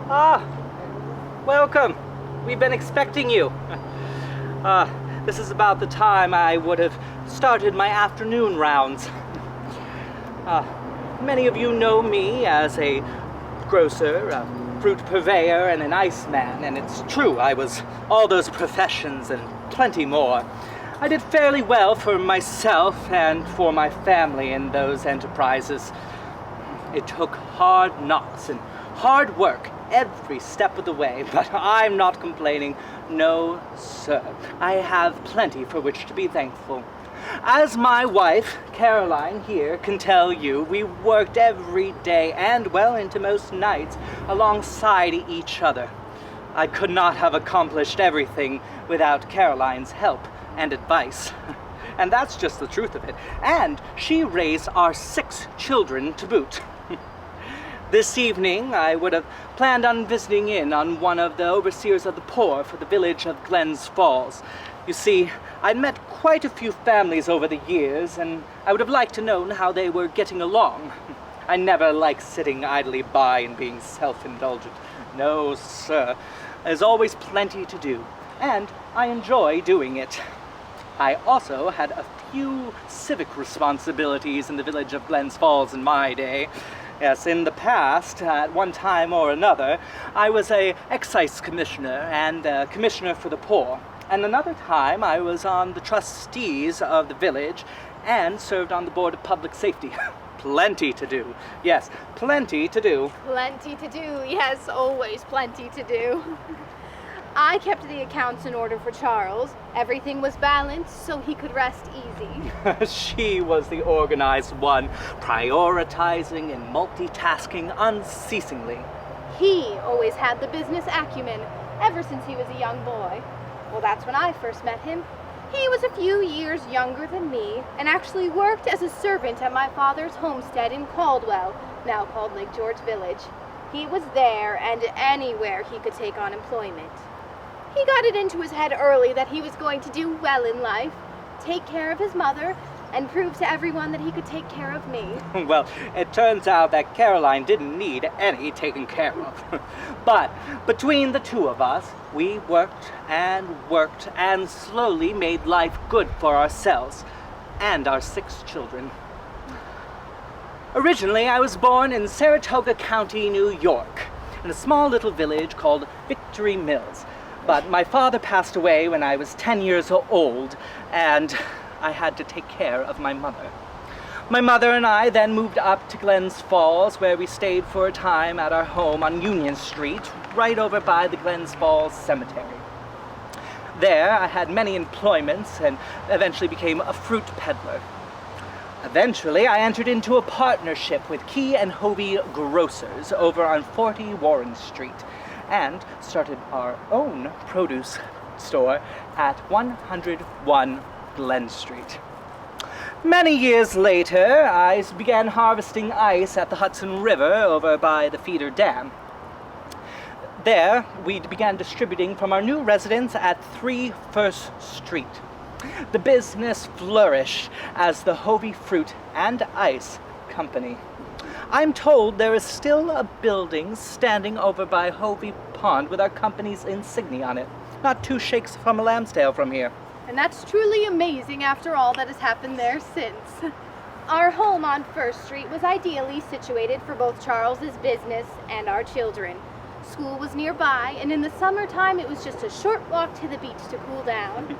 Ah, welcome. We've been expecting you. This is about the time I would have started my afternoon rounds. Many of you know me as a grocer, a fruit purveyor, and an iceman, and it's true, I was all those professions and plenty more. I did fairly well for myself and for my family in those enterprises. It took hard knocks and hard work every step of the way, but I'm not complaining. No, sir. I have plenty for which to be thankful. As my wife, Caroline, here can tell you, we worked every day and well into most nights alongside each other. I could not have accomplished everything without Caroline's help and advice. And that's just the truth of it. And she raised our 6 children to boot. This evening, I would have planned on visiting in on one of the overseers of the poor for the village of Glens Falls. You see, I'd met quite a few families over the years, and I would have liked to know how they were getting along. I never like sitting idly by and being self-indulgent. No, sir. There's always plenty to do, and I enjoy doing it. I also had a few civic responsibilities in the village of Glens Falls in my day. Yes, in the past, at one time or another, I was an excise commissioner and a commissioner for the poor. And another time, I was on the trustees of the village and served on the board of public safety. Plenty to do. Yes, plenty to do. Plenty to do. Yes, always plenty to do. I kept the accounts in order for Charles. Everything was balanced so he could rest easy. She was the organized one, prioritizing and multitasking unceasingly. He always had the business acumen, ever since he was a young boy. Well, that's when I first met him. He was a few years younger than me, and actually worked as a servant at my father's homestead in Caldwell, now called Lake George Village. He was there and anywhere he could take on employment. He got it into his head early that he was going to do well in life, take care of his mother, and prove to everyone that he could take care of me. Well, it turns out that Caroline didn't need any taken care of. But between the two of us, we worked and slowly made life good for ourselves and our 6 children. Originally, I was born in Saratoga County, New York, in a small little village called Victory Mills. But my father passed away when I was 10 years old, and I had to take care of my mother. My mother and I then moved up to Glens Falls, where we stayed for a time at our home on Union Street, right over by the Glens Falls Cemetery. There, I had many employments and eventually became a fruit peddler. Eventually, I entered into a partnership with Key and Hovey Grocers over on 40 Warren Street, and started our own produce store at 101 Glen Street. Many years later, I began harvesting ice at the Hudson River over by the feeder dam. There, we began distributing from our new residence at 3 First Street. The business flourished as the Hovey Fruit and Ice Company. I'm told there is still a building standing over by Hovey Pond with our company's insignia on it. Not 2 shakes from a lamb's tail from here. And that's truly amazing after all that has happened there since. Our home on First Street was ideally situated for both Charles's business and our children. School was nearby, and in the summertime it was just a short walk to the beach to cool down.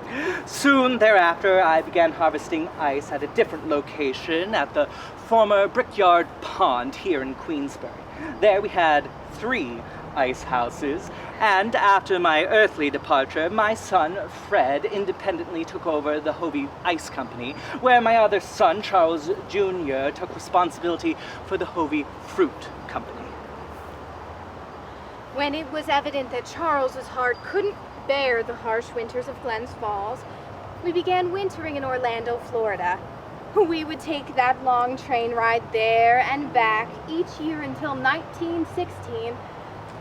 Soon thereafter, I began harvesting ice at a different location at the former Brickyard Pond here in Queensbury. There we had 3 ice houses, and after my earthly departure, my son Fred independently took over the Hovey Ice Company, where my other son, Charles Jr., took responsibility for the Hovey Fruit Company. When it was evident that Charles's heart couldn't bear the harsh winters of Glens Falls, we began wintering in Orlando, Florida. We would take that long train ride there and back each year until 1916,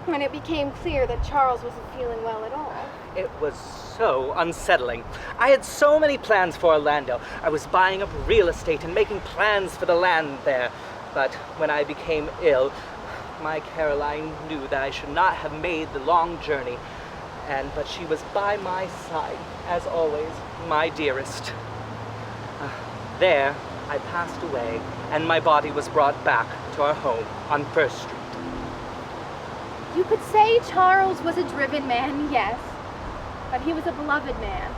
when it became clear that Charles wasn't feeling well at all. It was so unsettling. I had so many plans for Orlando. I was buying up real estate and making plans for the land there. But when I became ill, my Caroline knew that I should not have made the long journey, but she was by my side, as always, my dearest. There, I passed away, and my body was brought back to our home on First Street. You could say Charles was a driven man, yes, but he was a beloved man.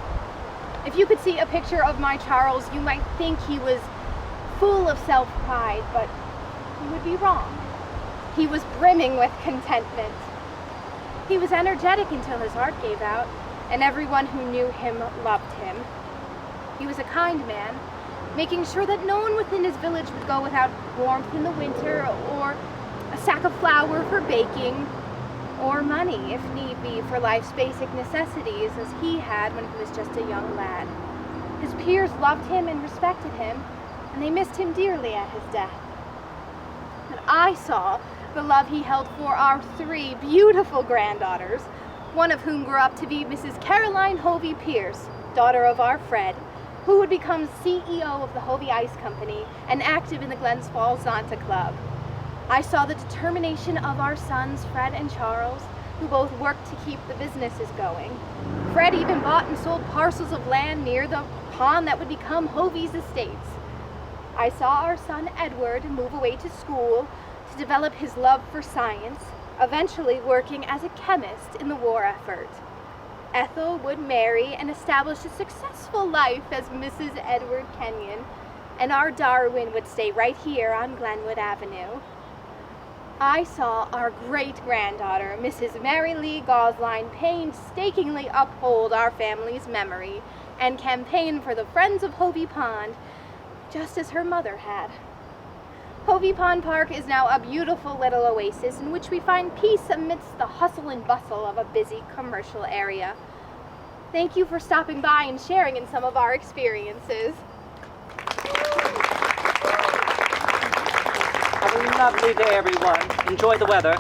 If you could see a picture of my Charles, you might think he was full of self-pride, but you would be wrong. He was brimming with contentment. He was energetic until his heart gave out, and everyone who knew him loved him. He was a kind man, making sure that no one within his village would go without warmth in the winter, or a sack of flour for baking, or money, if need be, for life's basic necessities, as he had when he was just a young lad. His peers loved him and respected him, and they missed him dearly at his death. But I saw the love he held for our 3 beautiful granddaughters, one of whom grew up to be Mrs. Caroline Hovey Pierce, daughter of our Fred, who would become CEO of the Hovey Ice Company and active in the Glens Falls Zonta Club. I saw the determination of our sons, Fred and Charles, who both worked to keep the businesses going. Fred even bought and sold parcels of land near the pond that would become Hovey's estates. I saw our son Edward move away to school to develop his love for science, eventually working as a chemist in the war effort. Ethel would marry and establish a successful life as Mrs. Edward Kenyon, and our Darwin would stay right here on Glenwood Avenue. I saw our great-granddaughter, Mrs. Mary Lee Gosline, painstakingly uphold our family's memory and campaign for the Friends of Hovey Pond, just as her mother had. Hovey Pond Park is now a beautiful little oasis in which we find peace amidst the hustle and bustle of a busy commercial area. Thank you for stopping by and sharing in some of our experiences. Have a lovely day, everyone. Enjoy the weather.